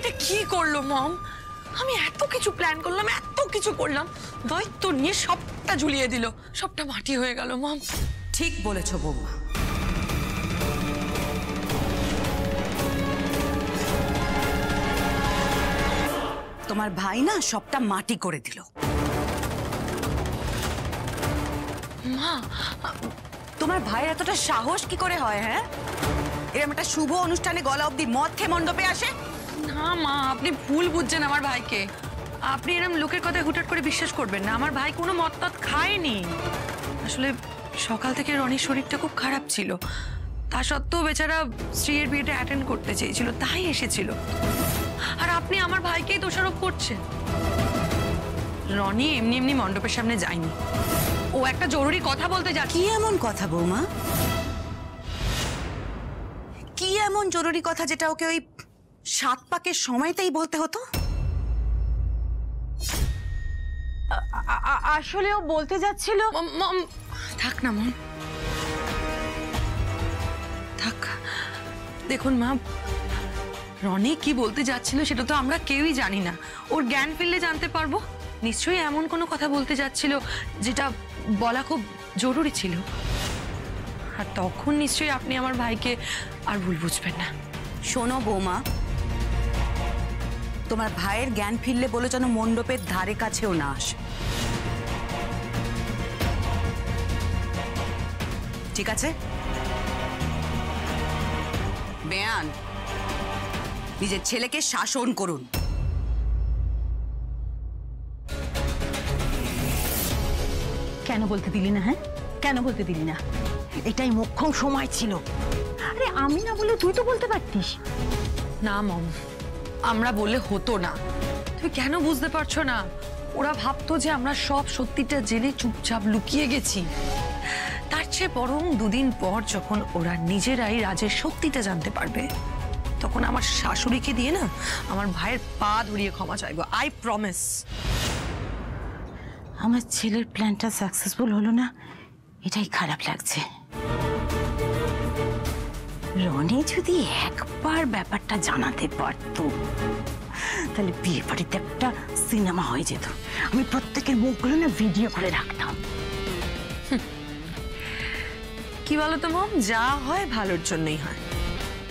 এটা কি করলো মম? আমি এত কিছু প্ল্যান করলাম, এত কিছু করলাম, দায়িত্ব নিয়ে সবটা ঝুলিয়ে দিল, সবটা মাটি হয়ে গেল মম। ঠিক বলেছো বৌমা। তোমার ভাই না সবটা মাটি করে দিল। মা, তোমার ভাইয়ের এতটা সাহস কি করে হয়? হ্যাঁ, এরকম একটা শুভ অনুষ্ঠানে গলা অবধি মদ খেয়ে মণ্ডপে আসে? না মা, আপনি ভুল বুঝছেন আমার ভাইকে। আপনি এরকম লোকের কথায় হুটহাট করে বিশ্বাস করবেন না। আমার ভাই কোনো মদ টদ খায়নি। আসলে সকাল থেকে রনির শরীরটা খুব খারাপ ছিল, তা সত্ত্বেও বেচারা স্ত্রীর বিয়েটা অ্যাটেন্ড করতে চেয়েছিল, তাই এসেছিল। আর আপনি আমার ভাইকেই দোষারোপ করছেন। রনি এমনি এমনি মণ্ডপের সামনে যায়নি, ও একটা জরুরি কথা বলতে যাচ্ছে। কি এমন কথা বৌমা? কি এমন জরুরি কথা যেটা ওকে ওই 7 পাকের সময়তেই বলতে হতো? আসলে ও বলতে যাচ্ছিল। মম, থাক না মম, থাক। দেখুন মা, রনি কি বলতে যাচ্ছিল সেটা তো আমরা কেউই জানি না। ওর জ্ঞান ফিরলে জানতে পারবো। নিশ্চয়ই এমন কোনো কথা বলতে যাচ্ছিল যেটা বলা খুব জরুরি ছিল, আর তখন নিশ্চয়ই আপনি আমার ভাইকে আর ভুল বুঝবেন না। শোনো বৌমা, তোমার ভাইয়ের জ্ঞান ফিরলে বলে যেন মণ্ডপের ধারে কাছেও না আসে, ঠিক আছে? বেয়ান, নিজের ছেলেকে শাসন করুন। কেন বলতে দিলি না? হ্যাঁ, কেন বলতে দিলি না? এটাই মোক্ষম সময় ছিল। আরে আমি না বলে তুই তো বলতে পারতিস। না মম, আমরা বলে হতো না। তুমি কেন বুঝতে পারছো না? ওরা ভাবতো যে আমরা সব সত্যিটা জেনে চুপচাপ লুকিয়ে গেছি। তার চেয়ে বরং দুদিন পর যখন ওরা নিজেরাই রাজের সত্যিটা জানতে পারবে, তখন আমার শাশুড়িকে দিয়ে না আমার ভাইয়ের পা ধরিয়ে ক্ষমা চাইবো, আই প্রমিস। আমার ছেলের প্ল্যানটা সাকসেসফুল হলো না, এটাই খারাপ লাগছে। রনি যদি একবার ব্যাপারটা জানাতে পারতো, তাহলে বিয়ে বাড়িতে একটা সিনেমা হয়ে যেত। আমি প্রত্যেকের মুখগুলো না ভিডিও করে রাখতাম। কি বলতো মম, যা হয় ভালোর জন্যই হয়।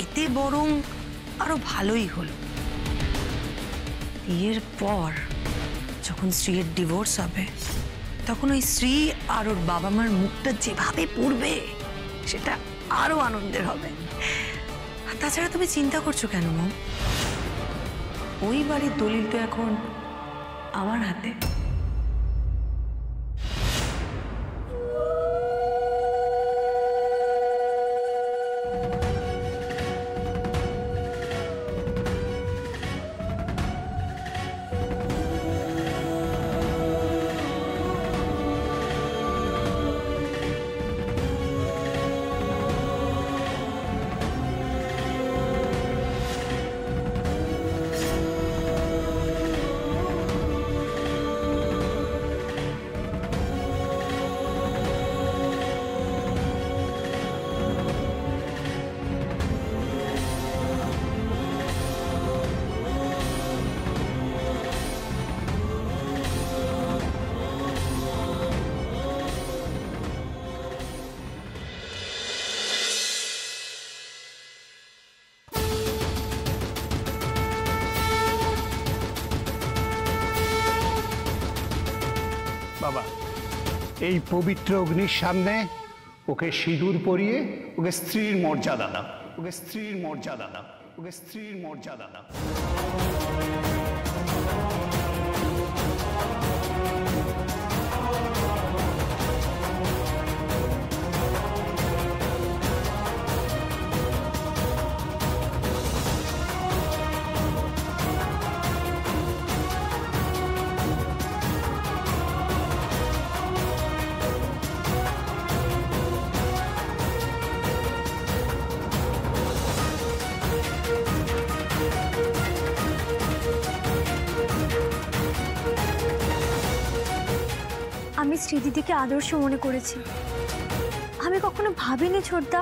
এতে বরং আরো ভালোই হলো। বিয়ের পর যখন স্ত্রীর ডিভোর্স হবে, তখন ওই স্ত্রী আর ওর বাবা মার মুখটা যেভাবে পড়বে, সেটা আরো আনন্দের হবে। আর তাছাড়া তুমি চিন্তা করছো কেন মম? ওই বাড়ির দলিল তো এখন আমার হাতে। বাবা, এই পবিত্র অগ্নির সামনে ওকে সিঁদুর পরিয়ে ওকে স্ত্রীর মর্যাদা দাও, ওকে স্ত্রীর মর্যাদা দাও, ওকে স্ত্রীর মর্যাদা দাও। আমি শ্রীদিদিকে আদর্শ মনে করেছি। আমি কখনো ভাবিনি ছোটদা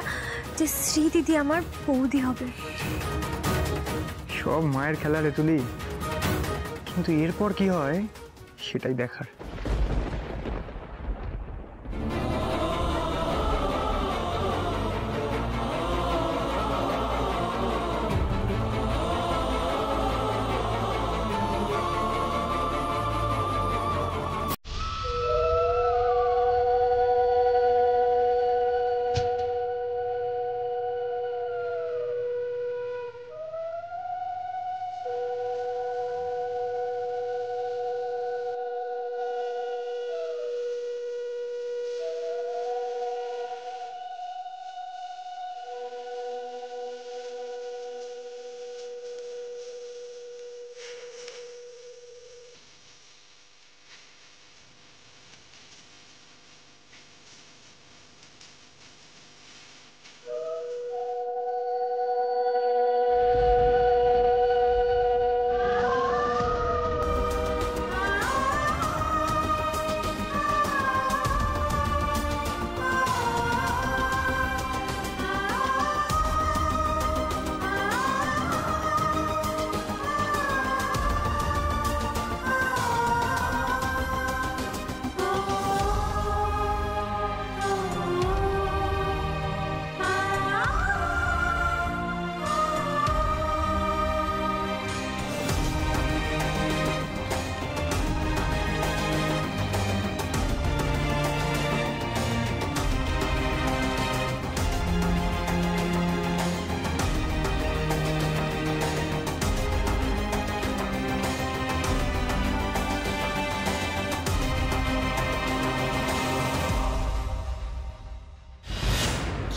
যে শ্রীদিদি আমার বৌদি হবে। সব মায়ের খেলা রে তুলি, কিন্তু এরপর কি হয় সেটাই দেখার।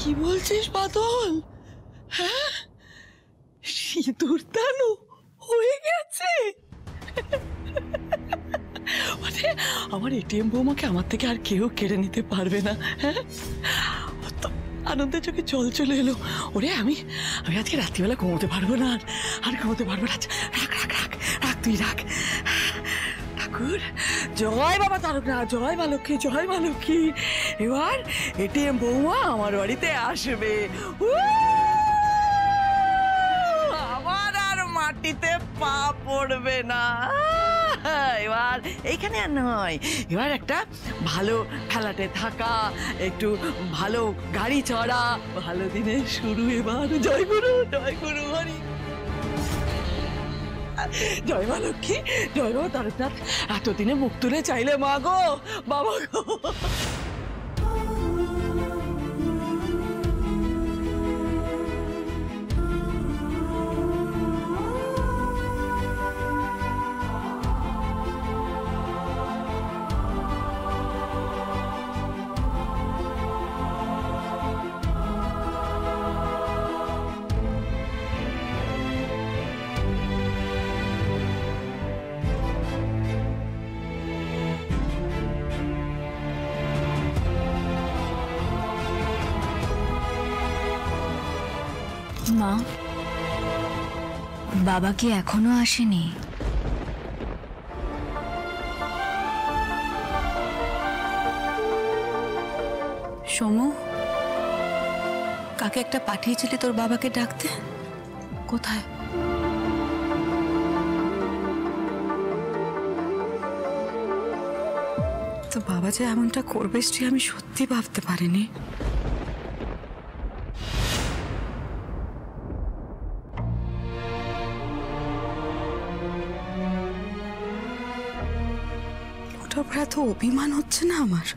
কি বলছিস বাদল? হ্যাঁ, সিঁদুর দানু হয়ে গেছে। মানে আমার এটিএম বৌমাকে আমার থেকে আর কেউ কেড়ে নিতে পারবে না। হ্যাঁ, আনন্দের চোখে জল চলে এলো। ওরে আমি আজকে রাত্রিবেলা ঘুমোতে পারবো না, আর ঘুমোতে পারবো না। রাখ রাখ রাখ রাখ, তুই রাখ। ঠাকুর জয় বাবা তারকনাথ, জয় মা লক্ষ্মী, জয় মা লক্ষ্মী। এবার এটিএম বৌমা আমার বাড়িতে আসবে। আমার আর মাটিতে পা পড়বে না। এবার এইখানে আর নয়, এবার একটা ভালো ফ্ল্যাটে থাকা, একটু ভালো গাড়ি চড়া, ভালো দিনের শুরু। এবার জয় গুরু, জয় গুরু হরি, জয় মা লক্ষ্মী, জয় বাবা তারকনাথ। এতদিনে মুখ তুলে চাইলে মা গো, বাবা গো। মা, বাবা কি এখনো আসেনি? সোমু, কাকে একটা পাঠিয়েছিলি তোর বাবাকে ডাকতে? কোথায়? তো বাবা যে এমনটা করবে শ্রী আমি সত্যি ভাবতে পারিনি। ওটার উপর এত অভিমান হচ্ছে না আমার?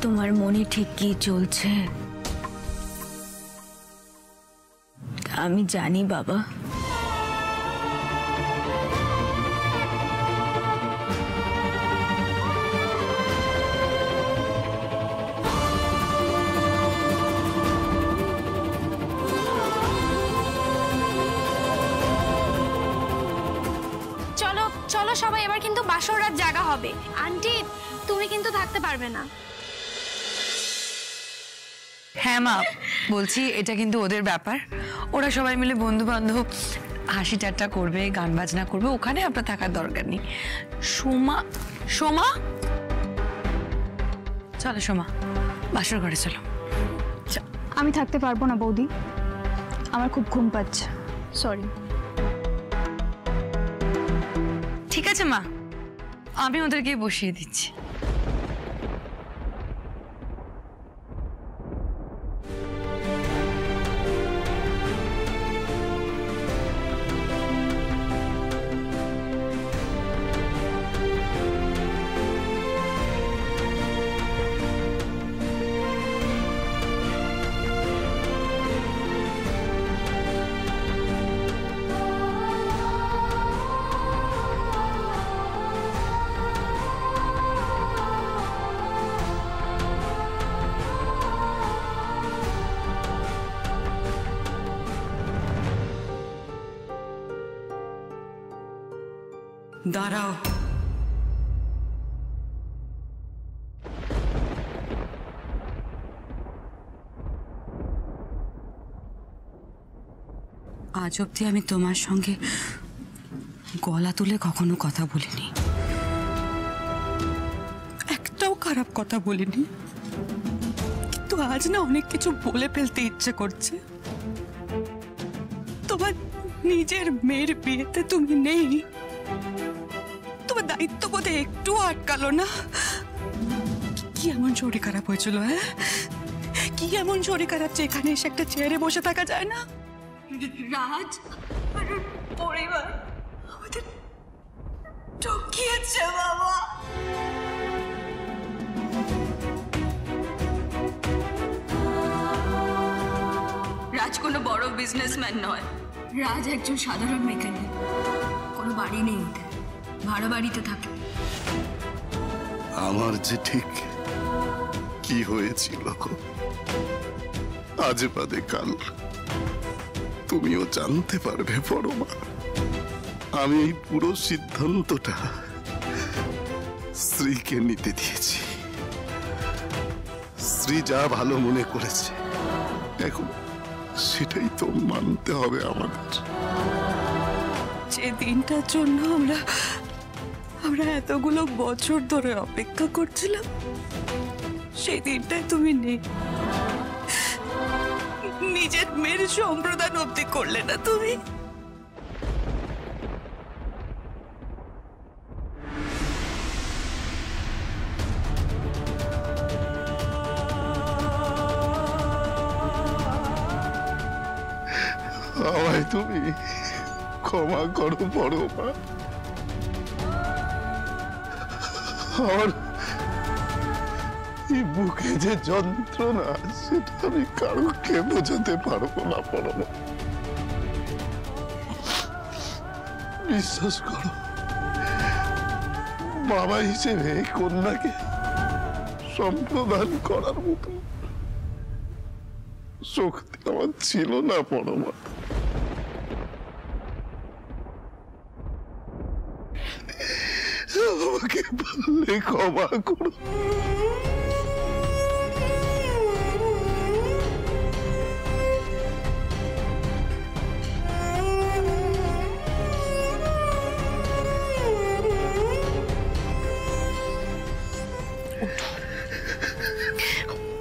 তোমার মনে ঠিক কি চলছে তা আমি জানি বাবা। চলো চলো সবাই, এবার কিন্তু বাসর রাত জাগা হবে। আন্টি তুমি কিন্তু থাকতে পারবে না। হ্যাঁ মা, বলছি এটা কিন্তু ওদের ব্যাপার, ওরা সবাই মিলে বন্ধু বান্ধব হাসি ঠাট্টা করবে, গান বাজনা করবে, ওখানে আপনার থাকার দরকার নেই। সোমা, সোমা চলো সোমা, বাসর ঘরে চলো। আমি থাকতে পারবো না বৌদি, আমার খুব ঘুম পাচ্ছে, সরি। ঠিক আছে মা, আমি ওদেরকে বসিয়ে দিচ্ছি। দাঁড়াও, আজ অব্দি আমি তোমার সঙ্গে গলা তুলে কখনো কথা বলিনি, একটাও খারাপ কথা বলিনি, কিন্তু আজ না অনেক কিছু বলে ফেলতে ইচ্ছে করছে। তোমার নিজের মেয়ের বিয়েতে তুমি নেই, তোমার দায়িত্ব বোধে একটু আটকালো না? কি এমন শরীর খারাপ হয়েছিল? হ্যাঁ, কি এমন শরীর খারাপ যে এখানে এসে একটা চেয়ারে বসে থাকা যায় না? রাজ আর ওর পরিবার আমাদের ঠকিয়েছে বাবা। রাজ কোনো বড় বিজনেসম্যান নয়, রাজ একজন সাধারণ মেকানিক, কোনো বাড়ি নেই ওদের, ভাড়া বাড়িতে থাকে। আমার যে ঠিক কি হয়েছিল আজ বাদে কাল তুমিও জানতে পারবে বড় মা। আমি এই পুরো সিদ্ধান্তটা স্ত্রীকে নিতে দিয়েছি, স্ত্রী যা ভালো মনে করেছে এখন সেটাই তো মানতে হবে আমাদের। যে দিনটার জন্য আমরা এতগুলো বছর ধরে অপেক্ষা করছিলাম, সেই দিনটায় তুমি নেই, নিজের মেয়ের সম্প্রদান অবধি করলে না তুমি। আমায় তুমি ক্ষমা করো বড় মা। আমার এই বুকে যে যন্ত্রণা সেটা আমি কারোকে বোঝাতে পারবো না বড় মা। বিশ্বাস করো, বাবা হিসেবে কন্যাকে সম্প্রদান করার মতো শক্তি আমার ছিল না বড় মা। আমাকে বললে ক্ষমা করো।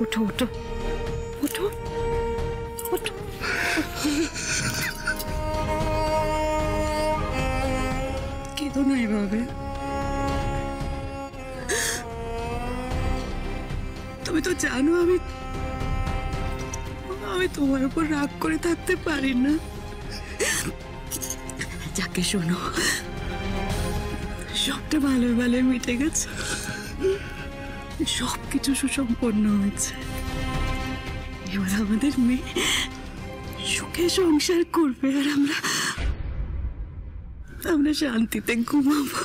উঠো উঠো উঠো উঠো, কেঁদো না এভাবে। তুমি তো জানো আমি তোমার উপর রাগ করে থাকতে পারি না। যাকে শোনো, সবটা ভালো ভালো মিটে গেছে, সবকিছু সুসম্পন্ন হয়েছে। এবার আমাদের মেয়ে সুখে সংসার করবে আর আমরা শান্তিতে ঘুমাবো।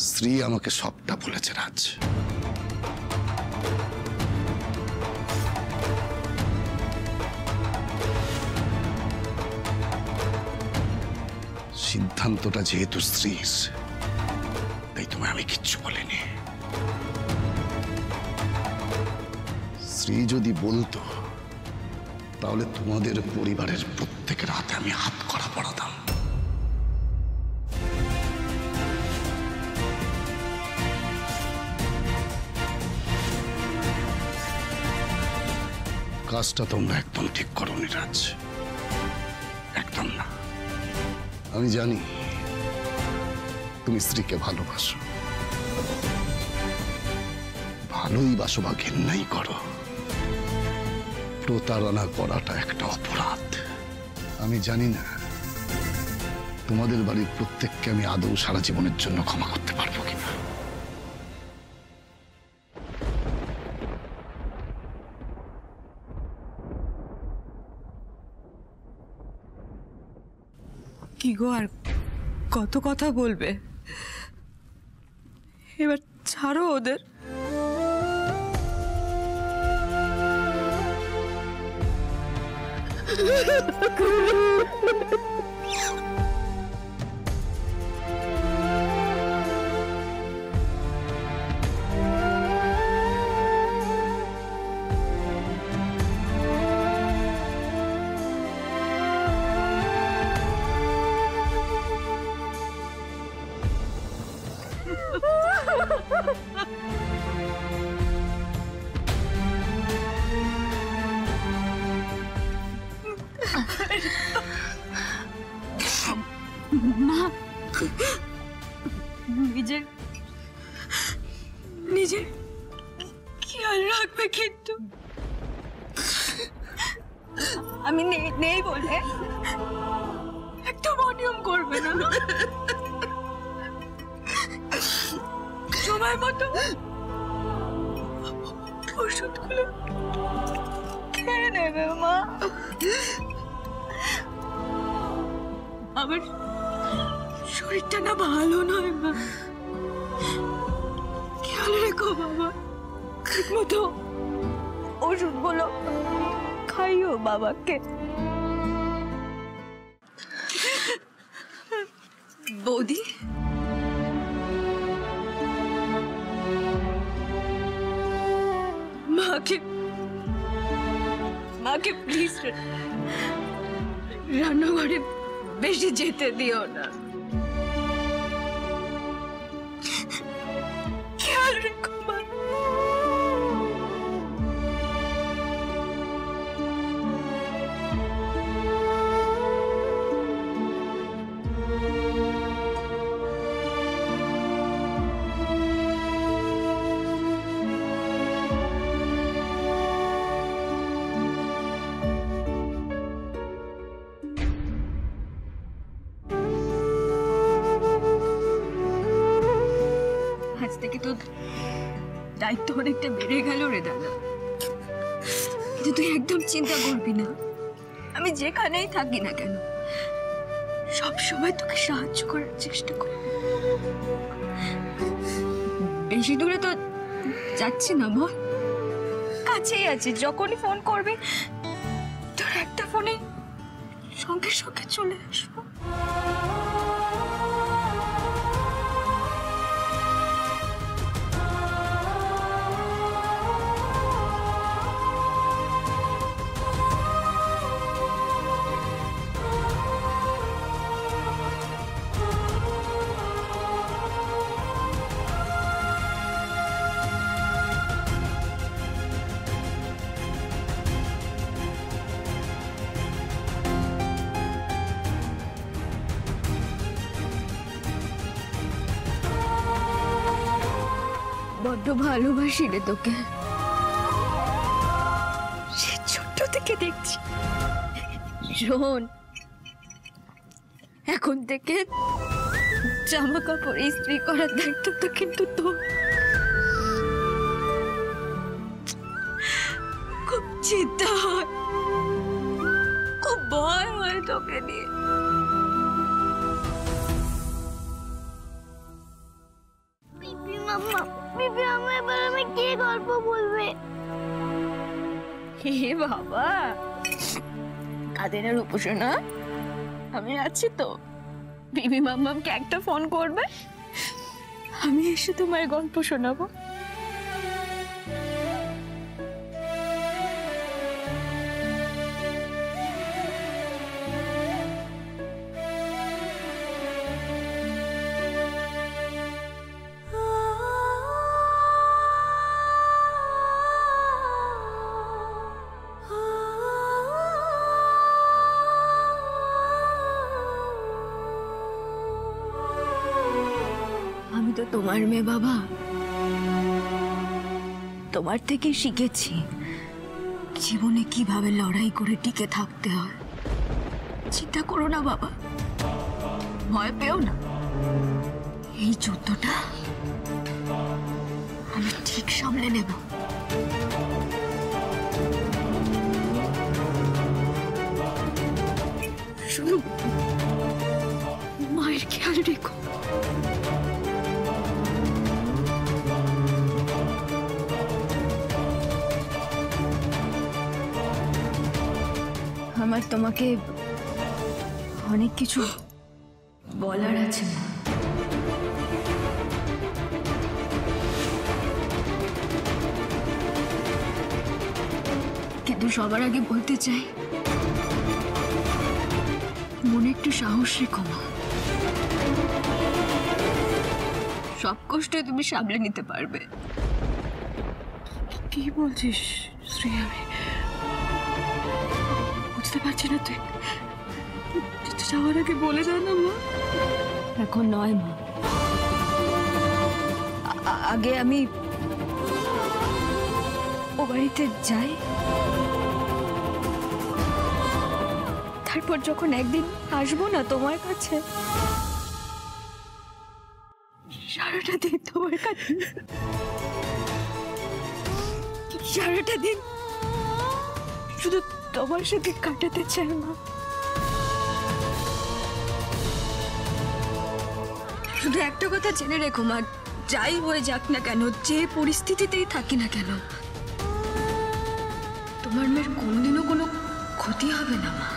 স্ত্রী আমাকে সবটা বলেছে রাজ। সিদ্ধান্তটা যেহেতু স্ত্রীর, তাই তোমায় আমি কিচ্ছু বলিনি। স্ত্রী যদি বলতো তাহলে তোমাদের পরিবারের প্রত্যেকের হাতে আমি হাত করা পড়াতাম। কাজটা তোমরা একদম ঠিক করোনি রাজ, একদম না। আমি জানি তুমি স্ত্রীকে ভালোবাসো, ভালোই বাসো বা ঘেন্নাই করো, প্রতারণা করাটা একটা অপরাধ। আমি জানি না তোমাদের বাড়ির প্রত্যেককে আমি আদৌ সারা জীবনের জন্য ক্ষমা করতে পারবো কিনা। কি গো, আর কত কথা বলবে? এবার ছাড়ো ওদের। মা, নিজের খেয়াল রাখবে কিন্তু। আমি নেই বলে একদম অনিয়ম করবে না। সময় মতো ওষুধগুলো খেয়ে নেবে মা। আমার শরীরটা না ভালো নয় মা, খেয়াল রেখো বাবা। ঠিক মতো ওষুধগুলো খাইও বাবাকে। বৌদি, মাকে প্লিজ রান্নাঘরে বেশি যেতে দিও না। খেয়াল রেখো মা। আজ থেকে তো দায়িত্ব অনেকটা বেড়ে গেল রে দাদা। কিন্তু তুই একদম চিন্তা করবি না, আমি যেখানেই থাকি না কেন সব সময় তোকে সাহায্য করার চেষ্টা করব। বেশি দূরে তো যাচ্ছি না বল, কাছেই আছি। যখনই ফোন করবি তোর একটা ফোনে সঙ্গে সঙ্গে চলে আসবো। বড্ড ভালোবাসি রে তোকে, সে ছোট্ট থেকে দেখছি। শোন, এখন থেকে জামা কাপড় ইস্ত্রি করার দায়িত্ব তো কিন্তু তোর। খুব চিন্তা হয়, খুব ভয় হয় তোকে নিয়ে। পিপি আমায় এবার আমি কি গল্প বলবে? হে বাবা, কাদের উপাসনা, আমি আছি তো। বিবি মাম্মামকে একটা ফোন করবে, আমি এসে তোমায় গল্প শোনাবো। আমি তো তোমার মেয়ে বাবা, তোমার থেকে শিখেছি জীবনে কিভাবে লড়াই করে টিকে থাকতে হয়। চিন্তা করো না বাবা, ভয় পেও না। এই যুদ্ধটা আমি ঠিক সামলে নেব। শুধু মায়ের খেয়াল রেখো। আমার তোমাকে অনেক কিছু বলার আছে না। কিন্তু সবার আগে বলতে চাই, মনে একটু সাহস রেখো মা। সব কষ্টে তুমি সামলে নিতে পারবে। কি বলছিস শ্রী? আমি বুঝতে পারছি না। তুই যাওয়ার আগে বলে যা না মা। এখন নয় মা, আগে আমি ও বাড়িতে যাই, তারপর যখন একদিন আসবো না তোমার কাছে, সারাটা দিন তোমার কাছে, সারাটা দিন শুধু তোমার সাথে কাটাতে চাই মা। শুধু একটা কথা জেনে রেখো মা, যাই হয়ে যাক না কেন, যে পরিস্থিতিতেই থাকি না কেন, তোমার মেয়ের কোনোদিনও কোনো ক্ষতি হবে না মা।